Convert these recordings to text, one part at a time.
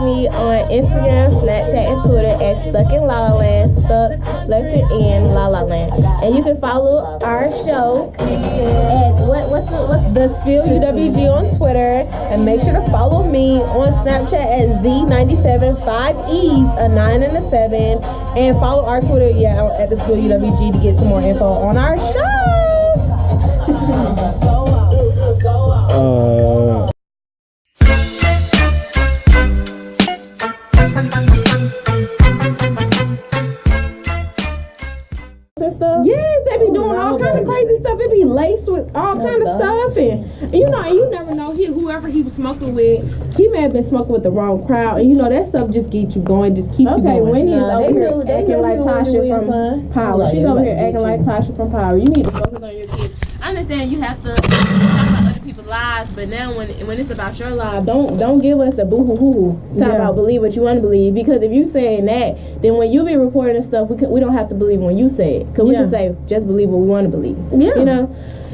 me on Instagram, Snapchat, and Twitter at Stuck in La La Land, Stuck, letter N, La La Land. And you can follow our show at what's the Spill UWG on Twitter, and make sure to follow me on Snapchat at Z97, 5 E's, a 9 and a 7, and follow our Twitter at the Spill UWG to get some more info on our show. Yes, they be doing all kind of crazy stuff. It be laced with all kind of stuff, and you never know. Whoever he was smoking with, he may have been smoking with the wrong crowd, and that stuff just gets you going, just keep you going. When he's over here acting like Tasha from Power, she's over here acting like Tasha from Power. You need to focus on your kids. I understand you have to talk about other people's lives, but now when it's about your life, don't give us the boo hoo hoo talk about believe what you want to believe, because if you saying that, then when you be reporting stuff, we don't have to believe when you say it, because we can say just believe what we want to believe.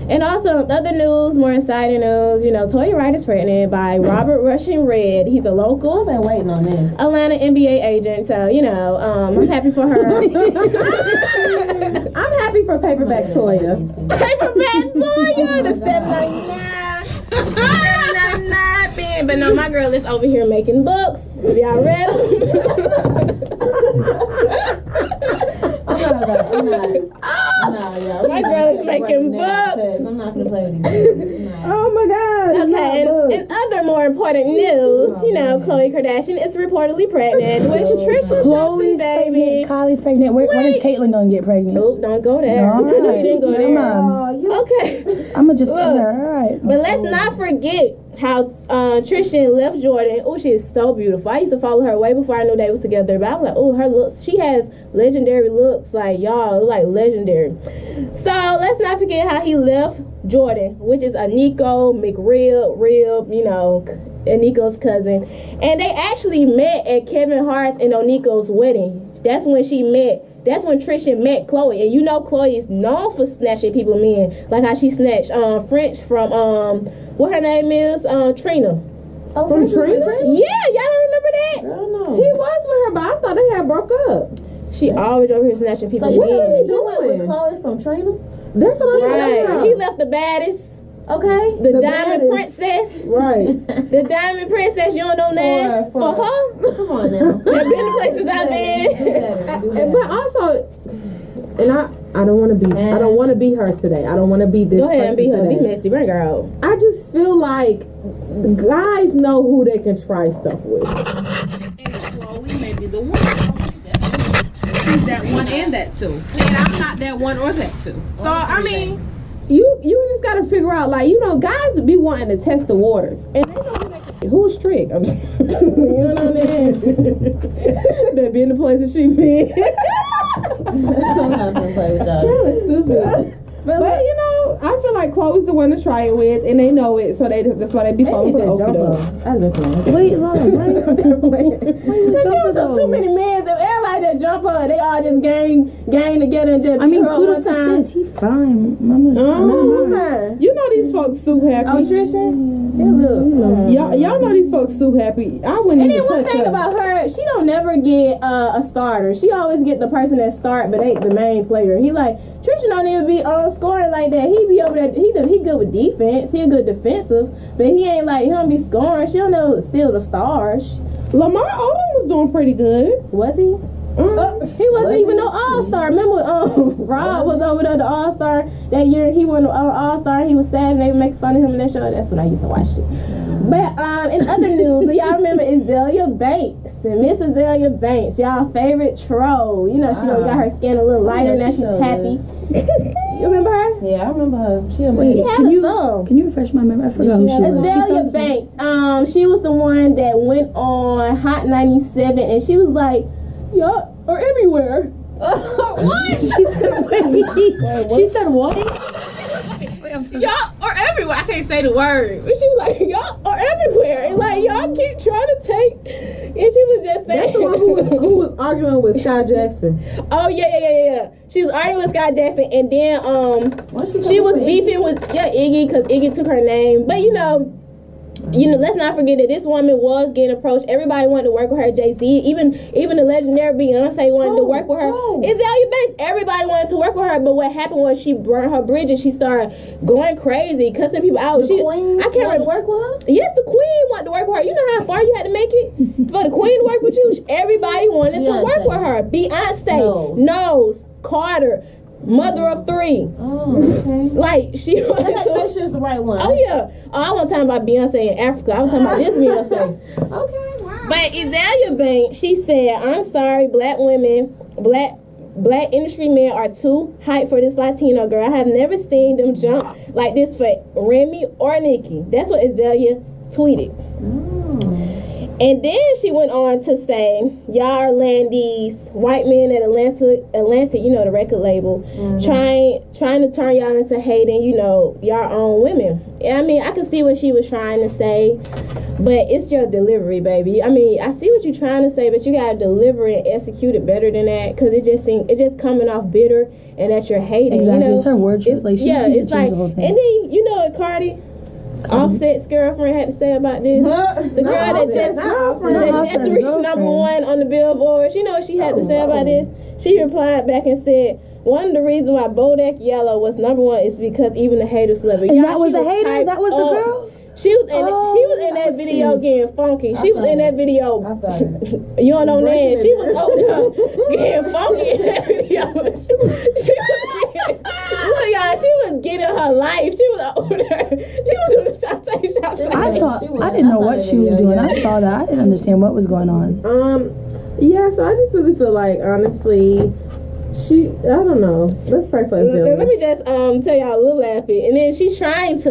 And also other news, more exciting news, Toya Wright is pregnant by Robert Russian Red. He's a local. I've been waiting on this. Atlanta NBA agent, so I'm happy for her. I'm happy for Paperback Toya. Paperback Toya, the $7.99. But no, my girl is over here making books. If y'all read my girl is making books. I'm not gonna play with these. Oh my God. Okay, and other more important news, Khloe Kardashian is reportedly pregnant with Trisha Thompson, baby. Kylie's pregnant. When is Caitlyn gonna get pregnant? Oh, don't go there. No, I know you didn't go there. Okay. I'm gonna just sit there. All right. But let's not forget how Trisha left Jordan. Oh, she is so beautiful. I used to follow her way before I knew they was together. But I was like, oh, her looks. She has legendary looks, like y'all, like legendary. So let's not forget how he left Jordan, which is Aniko McRib, Aniko's cousin, and they actually met at Kevin Hart's and Oniko's wedding. That's when she met. That's when Trisha met Khloe, and Khloe is known for snatching people men, like how she snatched French from what her name is, Trina. Oh, from Trina? Yeah, y'all don't remember that? I don't know. He was with her, but I thought they had broke up. She always over here snatching people. So what men. are we doing with Khloe from Trina? That's what I'm saying. Right. He left the baddest. Okay. The Diamond Princess. Right. The Diamond Princess, you don't know that? For her? Come on now. I've been to places I've been. But also, and I don't want to be. I don't want to be her today. I don't want to be this. Go ahead and be her. Today. Be messy. Bring her out. I just feel like the guys know who they can try stuff with. And Khloe may be the one. She's that one and that two. And I'm not that one or that two. So I mean, you just gotta figure out, like, guys be wanting to test the waters, and they know who's trick. I'm just, you know what I mean? That be in the places she been. I'm not gonna play with y'all. Really stupid. But I feel like Khloe's the one to try it with, and they know it, so that's why they be falling for the jumper. Wait, Lauren, Because she was too many men. Everybody that jump her, they all just gang together and just. Kudos to sis. He fine. These folks so happy. Oh, Trisha? Y'all know these folks so happy. I wouldn't and even touch her. And then one thing about her, she don't never get a starter. She always get the person that start, but ain't the main player. He like, Trisha don't even be scoring like that. He be over there. He good with defense. He a good defensive, but he ain't like, he don't be scoring. She don't know steal the stars. Lamar Odom was doing pretty good. Was he? He wasn't even no All-Star. Remember, Rob was over there, the All-Star that year. He won All-Star. He was sad, and they were making fun of him in that show. That's when I used to watch it. But in other news, do y'all remember Azalea Banks? And Miss Azalea Banks, y'all favorite troll. She done got her skin a little lighter. Now she's happy. You remember her? Yeah, I remember her. She had a song. Can you refresh my memory? I forgot who she was. Azalea Banks. She was the one that went on Hot 97, and she was like, y'all are everywhere. What? She said, wait. She said what? Y'all are everywhere. I can't say the word. But she was like, y'all are everywhere. And like, y'all keep trying to take. And she was just saying. That's the one who was arguing with Sky Jackson. Oh, yeah. She was arguing with Sky Jackson. And then she was beefing with Iggy, because Iggy took her name. But let's not forget that this woman was getting approached. Everybody wanted to work with her. Jay-Z, even the legendary Beyonce wanted to work with her. Azalea Banks, everybody wanted to work with her. But what happened was she burned her bridge and she started going crazy, cussing people out. Queen I can't remember. Work with her? Yes, the Queen wanted to work with her. You know how far you had to make it for the Queen to work with you? Everybody wanted to work with her. Beyonce knows Carter. Mother of 3. Oh, okay. Like, she wanted to make sure it's the right one. Oh, yeah. Oh, I wasn't talking about Beyonce in Africa. I was talking about this Beyonce. Okay, wow. But Azalea Banks, she said, I'm sorry, black industry men are too hyped for this Latino girl. I have never seen them jump like this for Remy or Nikki. That's what Azalea tweeted. And then she went on to say, y'all are letting these white men at Atlantic, the record label, trying to turn y'all into hating, y'all own women. I mean, I can see what she was trying to say, but it's your delivery, baby. I mean, I see what you're trying to say, but you gotta deliver it and execute it better than that, because it's just coming off bitter and that you're hating. Exactly, it's her word choice. It's like, and then what Cardi. Offset's girlfriend had to say about this. The girl that just reached #1 on the Billboard. You know what she had to say about this? She replied back and said, one of the reasons why Bodak Yellow was #1 is because even the haters love it. And that was the hater? That was the girl? She was in that video getting funky. She was in that video. You don't know that. She was over there getting funky in that video. She was getting her life. She was over there. She was doing the shot. I didn't know what she was doing. I saw that. I didn't understand what was going on. Yeah, so I just really feel like, honestly, I don't know. Let's pray for Azalea. Let me just tell y'all a little laughy. And then she's trying to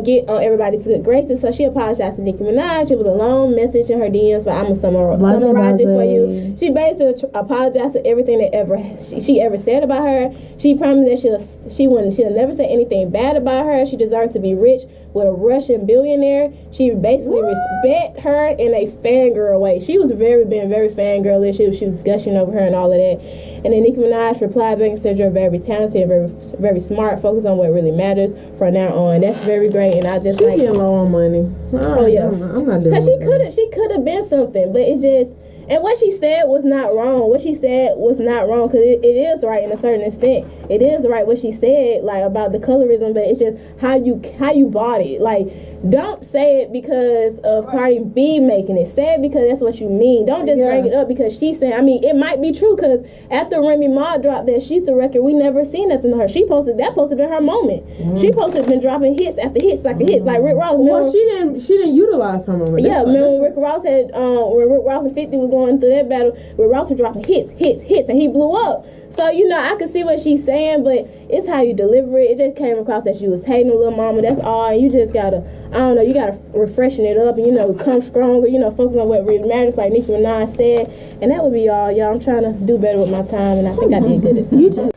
get on everybody's good graces. So she apologized to Nicki Minaj. It was a long message in her DMs, but I'm gonna summarize it for you. She basically apologized for everything that she ever said about her. She promised that she'll never say anything bad about her. She deserves to be rich with a Russian billionaire. She basically respect her in a fangirl way. She was being very fangirlish. She was gushing over her and all of that. And then Nicki Minaj replied back and said, you're very talented and very, very smart. Focus on what really matters from now on. That's very great. And I just she getting low on money. Oh yeah. I'm not doing Because she could have been something, but it's just. And what she said was not wrong. What she said was not wrong, because it is right in a certain extent. It is right what she said, like, about the colorism, but it's just how you bought it. Like, don't say it because of Cardi B making it. Say it because that's what you mean. Don't just bring it up because she's saying. I mean, it might be true, because after Remy Ma dropped that She's the record, we never seen nothing to her. She posted been her moment. She been dropping hits after hits like Rick Ross. Well, she didn't utilize her moment. Yeah, remember when Rick Ross had when Rick Ross and 50 was going through that battle, Rick Ross was dropping hits, and he blew up. So, I can see what she's saying, but it's how you deliver it. It just came across that she was hating a little mama. That's all. And you just gotta, you gotta refreshen it up and, come stronger, focus on what really matters, like Nicki Minaj said. And that would be all, y'all. I'm trying to do better with my time, and I think I did good this time. You too.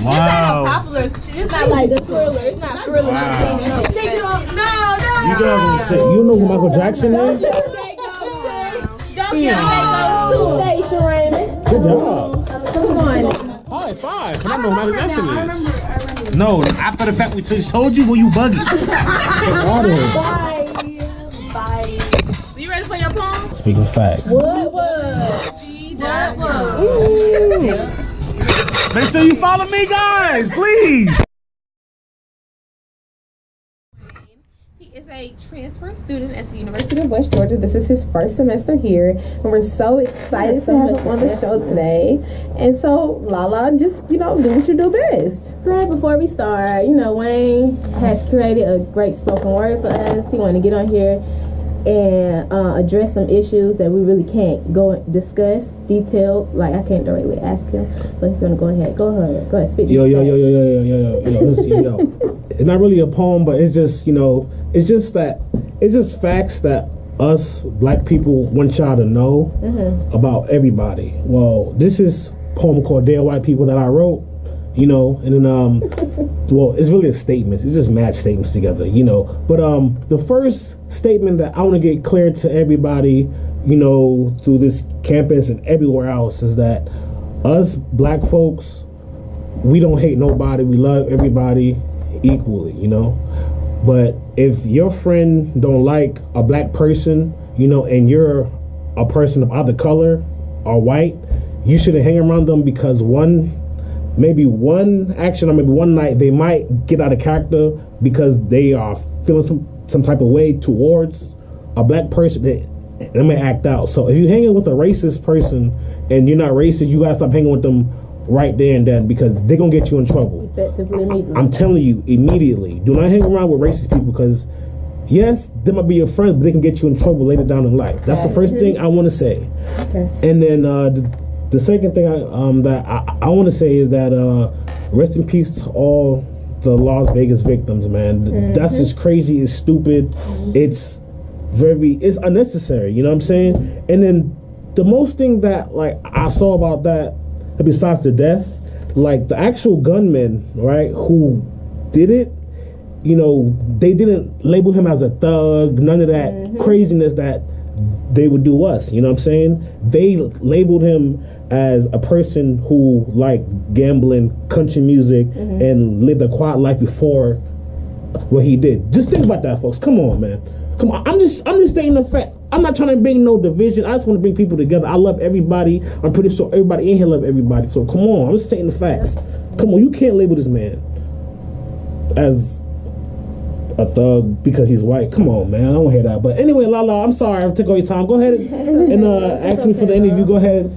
Wow. It's not like the Thriller. It's not Thriller. Wow. Take it off. No. You know who Michael Jackson is? Don't get those 2 days, Sharana. Good job. Come on. High five. I know who Michael Jackson is. No, after the fact we just told you, you buggy. Bye. You ready for your poem? Speaking facts. What? Make sure you follow me, guys, please. He is a transfer student at the University of West Georgia. This is his first semester here, and we're so excited to have him on the show today. And so, Lala, just, do what you do best. Right before we start, Wayne has created a great spoken word for us. He wanted to get on here and address some issues that we really can't go and discuss detailed. Like, I can't directly ask him, but he's gonna go ahead, speak. Yo. It's not really a poem, but it's just, it's just facts that us black people want y'all to know about everybody. Well, this is a poem called Dear White People that I wrote, and then well, it's really a statement. It's just match statements together, But the first statement that I want to get clear to everybody, through this campus and everywhere else, is that us black folks, we don't hate nobody. We love everybody. equally, you know. But if your friend don't like a black person, you know, and you're a person of other color or white, you shouldn't hang around them because maybe one action or maybe one night they might get out of character because they are feeling some type of way towards a black person. They may act out. So if you're hanging with a racist person and you're not racist, you gotta stop hanging with them right there and then, because they're gonna get you in trouble. Effectively, immediately. I'm telling you, immediately. Do not hang around with racist people, because yes, they might be your friends, but they can get you in trouble later down in life. That's the first thing I want to say. Okay. And then the second thing I want to say is that rest in peace to all the Las Vegas victims, man. That's just crazy. It's stupid. It's unnecessary. You know what I'm saying? And then the most thing that like I saw about that, besides the death, like the actual gunman, right, who did it, you know, they didn't label him as a thug, none of that craziness that they would do us, you know what I'm saying? They labeled him as a person who liked gambling, country music, and lived a quiet life before what he did. Just think about that, folks. Come on, man. Come on. I'm just stating the fact. I'm not trying to bring no division. I just want to bring people together. I love everybody. I'm pretty sure everybody in here love everybody. So come on. I'm just stating the facts. Come on. You can't label this man as a thug because he's white. Come on, man. I don't hear that. But anyway, Lala, I'm sorry I took all your time. Go ahead and ask me for the interview. Go ahead.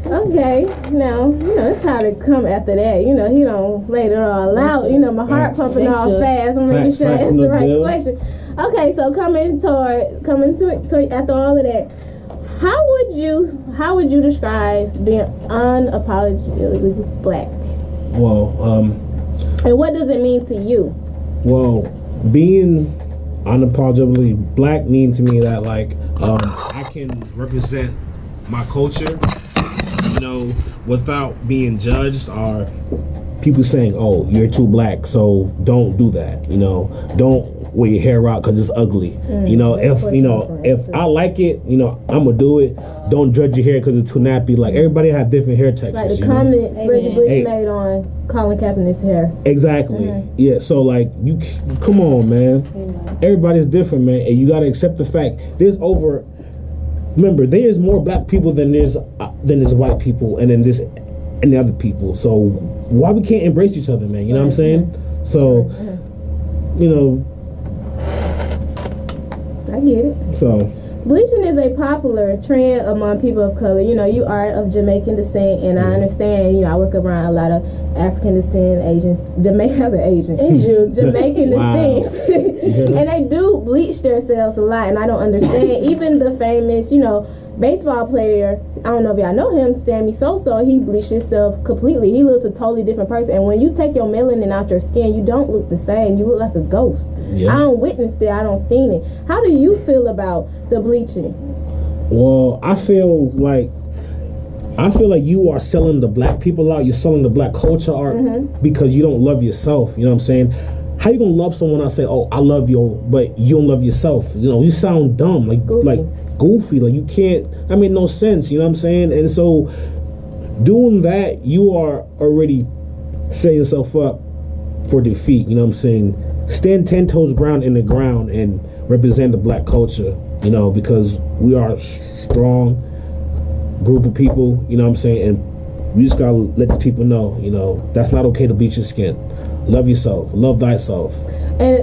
Okay, now, you know, it's hard to come after that. You know, he don't lay it all out. You know, my heart pumping all fast. I'm making sure that's the right question. Okay, so coming to after all of that, how would you describe being unapologetically black? Well, and what does it mean to you? Well, being unapologetically black means to me that like I can represent my culture, you know, without being judged or people saying, "Oh, you're too black, so don't do that." You know, don't wear your hair out because it's ugly. You know, if I like it, you know, I'm gonna do it. Don't judge your hair because it's too nappy. Like everybody have different hair textures. Like the comments Reggie Bush made on Colin Kaepernick's hair. Exactly. Yeah. So like you, come on, man. Everybody's different, man, and you gotta accept the fact Remember, there's more black people than there's white people, and then and the other people. So why we can't embrace each other, man? You know what I'm saying? So, you know, I get it. So bleaching is a popular trend among people of color. You know, you are of Jamaican descent, and I understand. You know, I work around a lot of African descent Asians. Jamaican descent, and they do bleach themselves a lot. And I don't understand. Even the famous, you know, baseball player, I don't know if y'all know him, Sammy Sosa, he bleached himself completely. He looks a totally different person. And when you take your melanin out your skin, you don't look the same. You look like a ghost. I don't witness it. I don't seen it. How do you feel about the bleaching? Well, I feel like you are selling the black people out. You're selling the black culture out because you don't love yourself. You know what I'm saying? How you gonna love someone and say, "Oh, I love you," but you don't love yourself? You know, you sound dumb, like goofy. Like you can't. That made no sense. You know what I'm saying? And so, doing that, you are already setting yourself up for defeat. You know what I'm saying? Stand 10 toes ground in the ground and represent the black culture. You know, because we are a strong group of people. You know what I'm saying? And we just gotta let the people know. You know, that's not okay to bleach your skin. Love yourself. Love thyself. And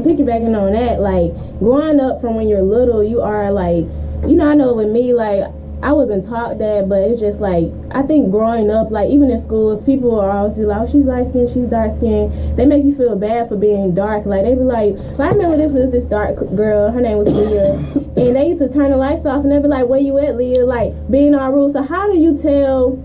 piggybacking on that, like growing up from when you're little, you are like, you know, I know with me, like I wasn't taught that, but it's just like I think growing up, like even in schools, people will always be like, "Oh, she's light skinned, she's dark skinned." They make you feel bad for being dark. Like they be like I remember this dark girl, her name was Leah, and they used to turn the lights off, and they be like, "Where you at, Leah?" Like being all rude. So how do you tell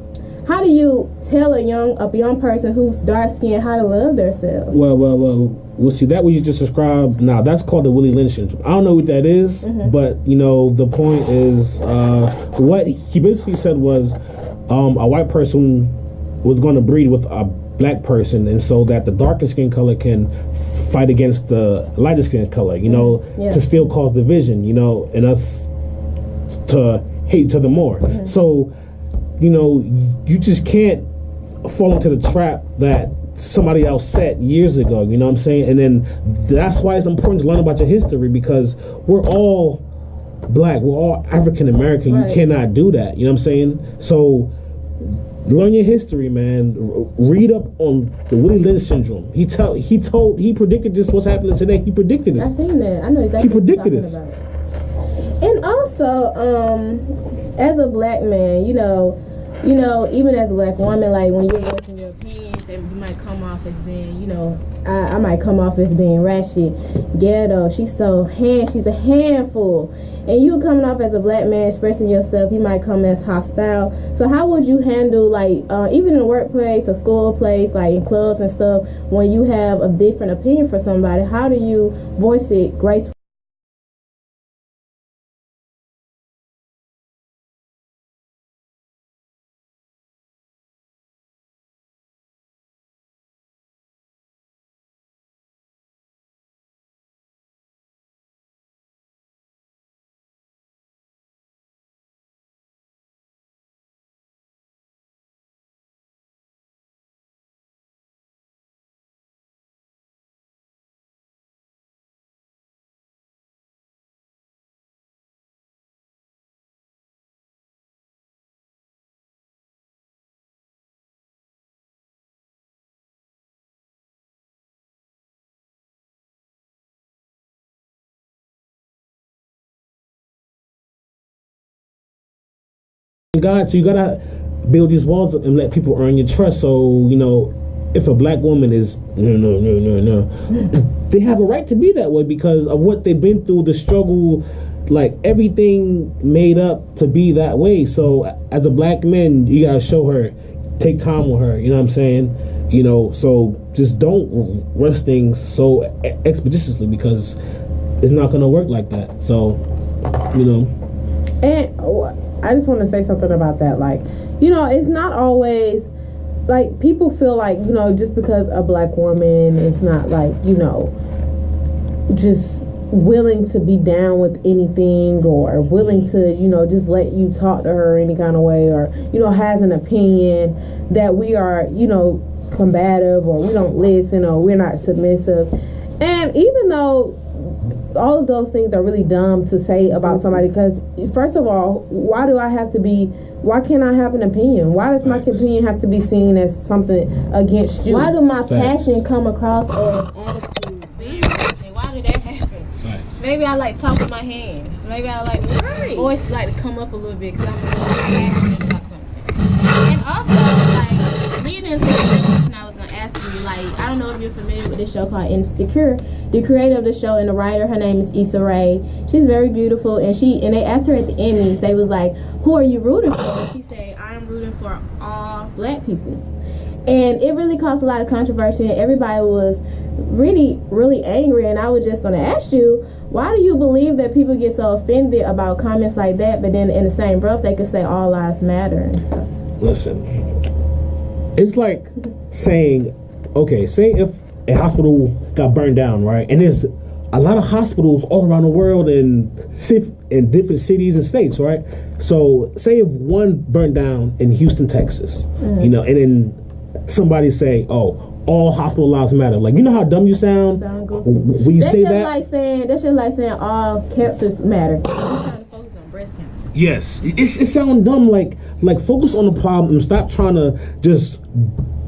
a young person who's dark skinned how to love themselves? Well, see, that what you just described, now that's called the Willie Lynch syndrome. I don't know what that is, but you know, the point is, what he basically said was, a white person was going to breed with a black person, and so that the darker skin color can fight against the lighter skin color, you know, to still cause division, you know, and us to hate each other more. So, you know, you just can't fall into the trap that somebody else said years ago. You know what I'm saying? And then that's why it's important to learn about your history, because we're all black, we're all African American. Right. You cannot do that. You know what I'm saying? So learn your history, man. Read up on the Willie Lynch syndrome. He predicted this. What's happening today? He predicted this. I seen that. I know exactly. He predicted this. And also, as a black man, you know, even as a black woman, like when you're voicing your opinions, you might come off as being, you know, I might come off as being ratchet, ghetto. She's a handful. And you coming off as a black man expressing yourself, you might come as hostile. So how would you handle, like, even in the workplace or school place, like in clubs and stuff, when you have a different opinion for somebody? How do you voice it gracefully? God, so you gotta build these walls and let people earn your trust. So, you know, if a black woman is no, they have a right to be that way because of what they've been through, the struggle, like everything made up to be that way. So as a black man, you gotta show her, take time with her, you know what I'm saying? You know, so just don't rush things so expeditiously because it's not gonna work like that. So, you know. And I just want to say something about that. Like, you know, it's not always, like, people feel like, you know, just because a black woman is not, like, you know, just willing to be down with anything or willing to, you know, just let you talk to her any kind of way or, you know, has an opinion that we are, you know, combative or we don't listen or we're not submissive. And even though all of those things are really dumb to say about somebody, because first of all, why can't I have an opinion? Why does my opinion have to be seen as something against you? Why do my passion come across as attitude? Why did that happen? Maybe I like talk with my hands. Maybe I like voice like to come up a little bit because I'm a little passionate about something. And also, like, leading into this question I was going to ask you, like, I don't know if you're familiar with this show called Insecure. The creator of the show and the writer, her name is Issa Rae. She's very beautiful, and they asked her at the Emmys, they was like, who are you rooting for? And she said, I'm rooting for all black people. And it really caused a lot of controversy, and everybody was really, really angry. And I was just going to ask you, why do you believe that people get so offended about comments like that, but then in the same breath they could say all lives matter and stuff? Listen, it's like saying, okay, say if a hospital got burned down, right? And there's a lot of hospitals all around the world in different cities and states, right? So say if one burned down in Houston, Texas, you know, and then somebody say, oh, all hospital lives matter. Like, you know how dumb you sound when you say that? That's just like saying all cancers matter. We're trying to focus on breast cancer. Yes, it sounds dumb. Like focus on the problem and stop trying to just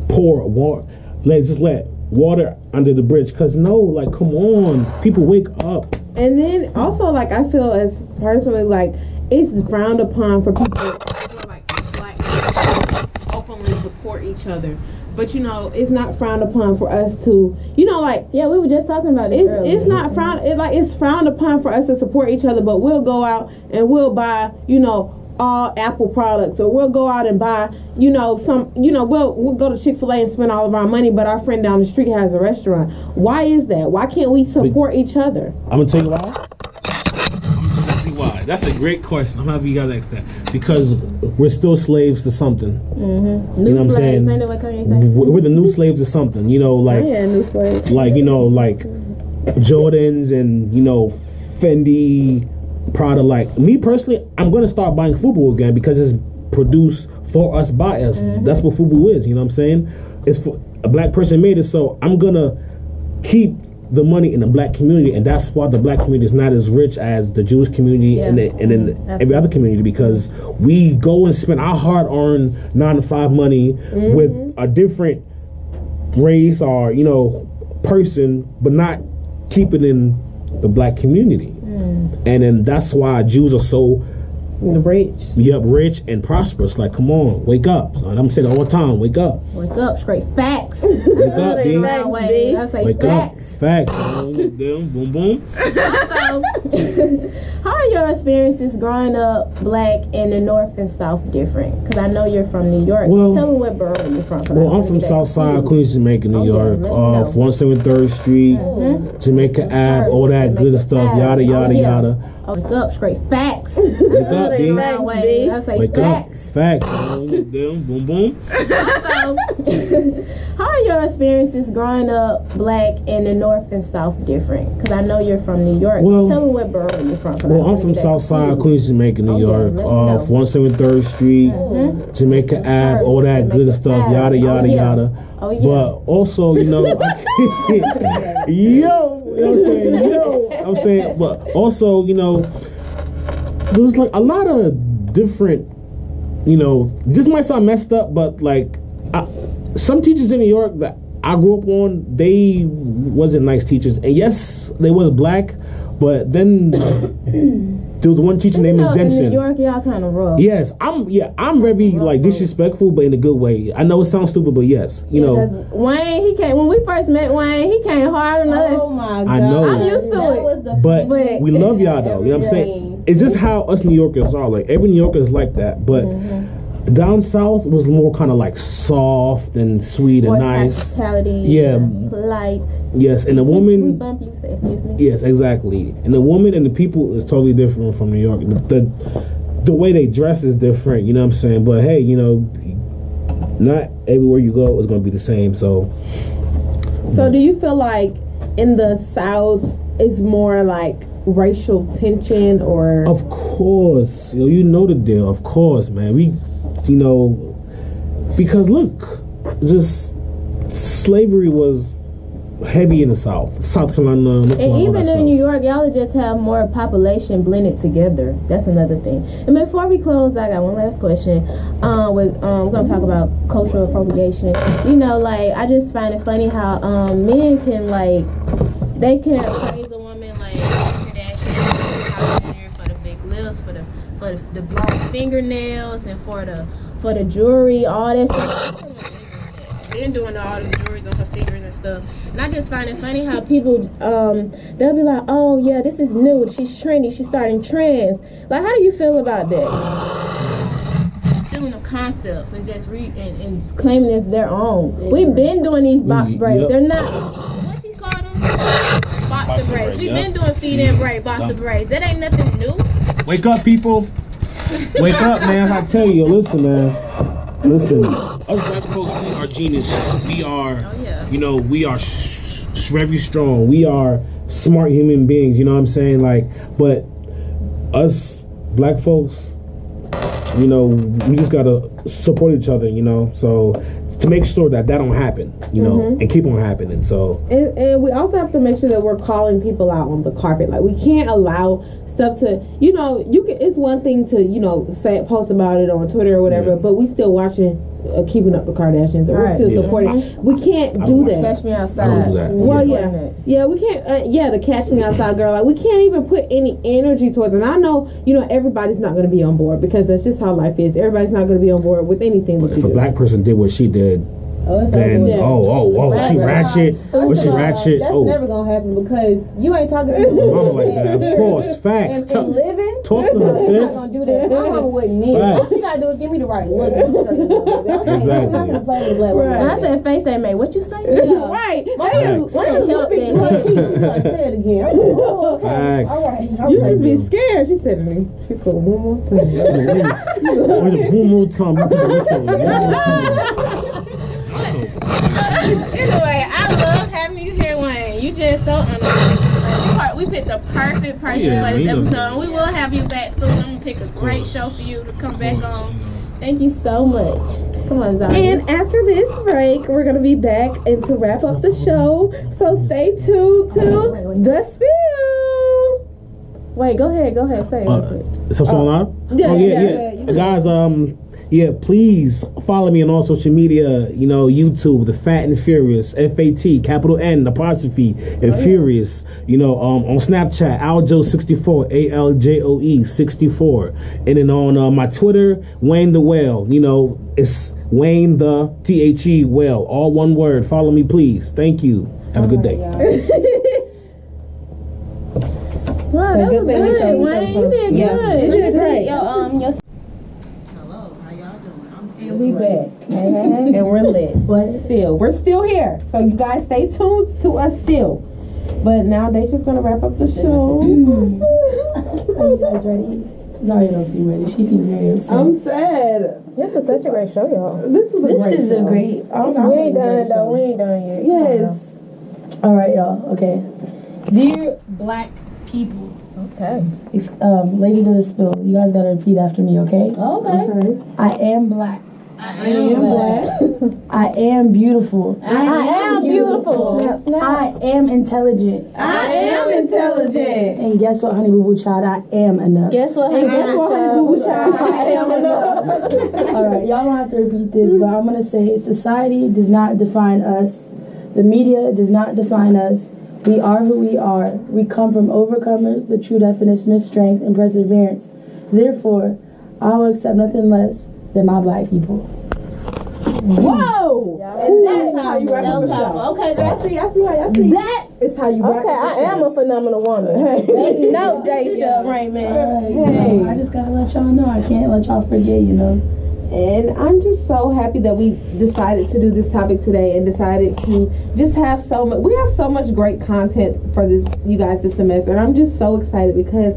pour water. Let's let water under the bridge. Cause no, like, come on, people wake up. And then also, like, I feel as personally, like, it's frowned upon for people like black people openly support each other. But, you know, it's not frowned upon for us to, you know, like, yeah, we were just talking about it. It's not frowned. It's frowned upon for us to support each other. But we'll go out and we'll buy, you know, all Apple products, or we'll go out and buy, you know, we'll go to Chick-fil-A and spend all of our money. But our friend down the street has a restaurant. Why is that? Why can't we support each other? I'm gonna tell you why. Why? That's a great question. I'm happy you guys asked that because we're still slaves to something. Mm-hmm. You know what I'm saying? Ain't that what Kanye say? We're the new slaves to something. You know, like new slaves. Like, you know, like Jordans and, you know, Fendi, Prada. Like me personally, I'm gonna start buying FUBU again because it's produced for us by us. Mm-hmm. That's what FUBU is. You know what I'm saying? a black person made it, so I'm gonna keep the money in the black community, and that's why the black community is not as rich as the Jewish community and then every other community, because we go and spend our hard-earned 9-to-5 money with a different race or person, but not keep it in the black community. And then that's why Jews are so rich. Yep, rich and prosperous. Like, come on, wake up. I'm saying all the time, wake up. Wake up, straight facts. Wake up, B. I say Wake facts. up. Facts. Boom, boom. Also, how are your experiences growing up black in the North and South different? Because I know you're from New York. Well, tell me what borough you're from. Well, I'm from Southside, Queens, Jamaica, New York, off 173rd Street, Jamaica Ave, all that good stuff, yada, yada, yada. Wake up, straight facts. Wake up, B. I say Wake facts. up. Facts. Boom, boom. Also, how are your experiences growing up black in the North and South different? Because I know you're from New York. Well, tell me what borough you're from. Well, I'm from Southside, Queens, Jamaica, New York, off 173rd Street, Jamaica Ave, all that good stuff, yada, yada, yada. Oh, yeah. But also, I'm saying, but also, there was like a lot of different, this might sound messed up, but like some teachers in New York that I grew up on, they wasn't nice teachers. And yes, they was black, but then there was one teacher named Miss Denson. In New York, y'all kind of rough. Yes, I'm very like disrespectful, but in a good way. I know it sounds stupid, but yes, Wayne, he came when we first met. Wayne, he came hard on us. Oh my God! I know. I'm used to it. But we love y'all though. You know what I'm saying? It's just how us New Yorkers are. Like every New Yorker is like that, but. Down south was more kind of like soft and sweet and nice. Hospitality, polite. Yes, and the woman. We bump you, say, excuse me. Yes, exactly. And the woman and the people is totally different from New York. The way they dress is different. You know what I'm saying? But hey, not everywhere you go is going to be the same. So do you feel like in the South it's more like racial tension or? Of course, you know the deal. Of course, man. Because look, just slavery was heavy in the South Carolina. And even in New York, y'all just have more population blended together. That's another thing. And before we close, I got one last question. We're gonna talk about cultural appropriation. I just find it funny how men can they can praise a woman like Kardashian for the big lips, for the long fingernails, and for the jewelry, all that stuff. Been doing all the jewelries on her fingers and stuff. And I just find it funny how people they'll be like, oh yeah, this is new, she's trendy, she's starting trends. Like, how do you feel about that? Stealing the concepts and just and claiming it's their own. We've been doing these box braids. They're not what she's called them? Box braids. We've been doing feed in braid, box braids. That ain't nothing new. Wake up, people. Wake up, man. I tell you, listen, man. Listen. Us black folks, we are genius. We are, we are very strong. We are smart human beings, you know what I'm saying? But us black folks, we just gotta support each other, so to make sure that don't happen, and keep on happening. So and we also have to make sure that we're calling people out on the carpet. Like, we can't allow stuff to, it's one thing to, post about it on Twitter or whatever, but we still watching Keeping Up with Kardashians, and we're still supporting. We can't do that. Catch Me Outside. I don't do that. Well, yeah, we can't. The Catch Me Outside girl. Like, we can't even put any energy towards it. And I know, everybody's not going to be on board, because that's just how life is. Everybody's not going to be on board with anything that you do. If a black person did what she did, then she ratchet. Was she ratchet? That's never gonna happen, because you ain't talking to your mama like that. Of course, facts. And living, talk to her, sis. I'm not gonna do that. My mama wouldn't need. All she gotta do is give me the right look. Exactly. I'm not gonna play with black women. And I said face ain't made. What you say? Yeah. Right. What you say it again? Facts. All right. You just be scared. She said to me, she put one more time. One more time. Anyway, I love having you here, Wayne. You just so unlike. We picked the perfect person for this episode, and we will have you back soon. I'm gonna pick a great show for you to come back on. Thank you so much. Come on, Zion. And after this break, we're gonna be back and to wrap up the show. So stay tuned to the spill. Wait, go ahead, say it. Is that song on? Yeah. Guys, please follow me on all social media. You know, YouTube, The Fat and Furious, FAT, capital N, apostrophe, and Furious. You know, on Snapchat, Aljo64, ALJOE 64, and then on my Twitter, Wayne the Whale. You know, it's Wayne the THE Whale, all one word. Follow me, please. Thank you. Have a good day. Wow, that was good, Wayne. You did good. You did great. And we back. And we're lit. But we're still here. So you guys stay tuned to us still. But now Daisha's gonna wrap up the show. Are you guys ready? Zari don't seem ready. She seems very upset. I'm sad. This was such a great show, y'all. This was a great This is show. a great. We ain't done though. We ain't done yet. Yes. All right, y'all. Okay. Dear Black people. Okay. Ladies of the spill, you guys gotta repeat after me, okay? Okay. I am black. I am black. I am beautiful. I am beautiful. I am intelligent. I am intelligent. And guess what, honey boo boo child? I am enough. Guess what? Honey boo boo child? I am enough. All right, y'all don't have to repeat this, but I'm gonna say society does not define us. The media does not define us. We are who we are. We come from overcomers, the true definition of strength and perseverance. Therefore, I will accept nothing less than my black people. Whoa! And that's how you wrap up the show. Okay, I see how y'all see. That is how you wrap Okay, up the I am a phenomenal woman. Hey, no, Daisha Raymond. Hey, I just gotta let y'all know. I can't let y'all forget, you know. And I'm just so happy that we decided to do this topic today and decided to just have so much. We have so much great content for this, you guys, this semester, and I'm just so excited because,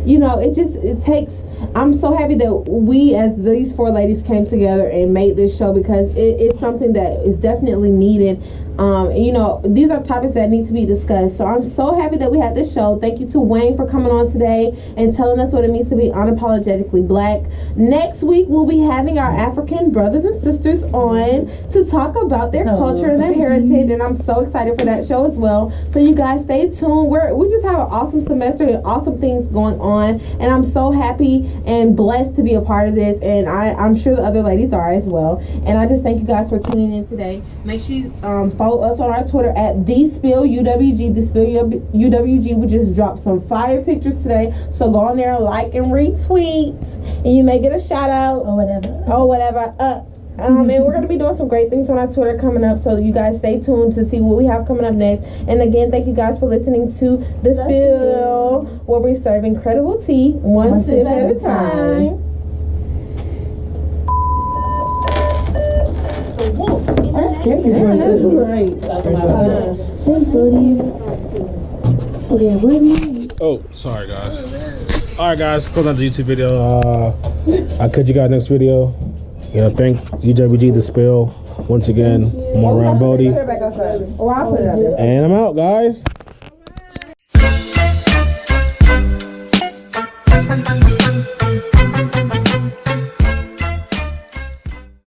you know, it takes. I'm so happy that we, as these four ladies, came together and made this show because it's something that is definitely needed. You know, these are topics that need to be discussed. So I'm so happy that we had this show. Thank you to Wayne for coming on today and telling us what it means to be unapologetically black. Next week, we'll be having our African brothers and sisters on to talk about their culture and their heritage. And I'm so excited for that show as well. So you guys stay tuned. We just have an awesome semester and awesome things going on. And I'm so happy and blessed to be a part of this. And I'm sure the other ladies are as well. And I just thank you guys for tuning in today. Make sure you follow us on our Twitter at TheSpillUWG. TheSpillUWG. We just dropped some fire pictures today, so go on there and like and retweet, and you may get a shout out Or whatever. And we're going to be doing some great things on our Twitter coming up, so you guys stay tuned to see what we have coming up next. And again, thank you guys for listening to The Spill, where we serve incredible tea one sip at a time. That's scary. Right. Thanks, Brody. Okay, where's my... Oh, sorry guys. Alright guys, close out the YouTube video. I'll catch you guys next video. You know, thank UWG The Spill once again. I'm around Bodie. And I'm out, guys.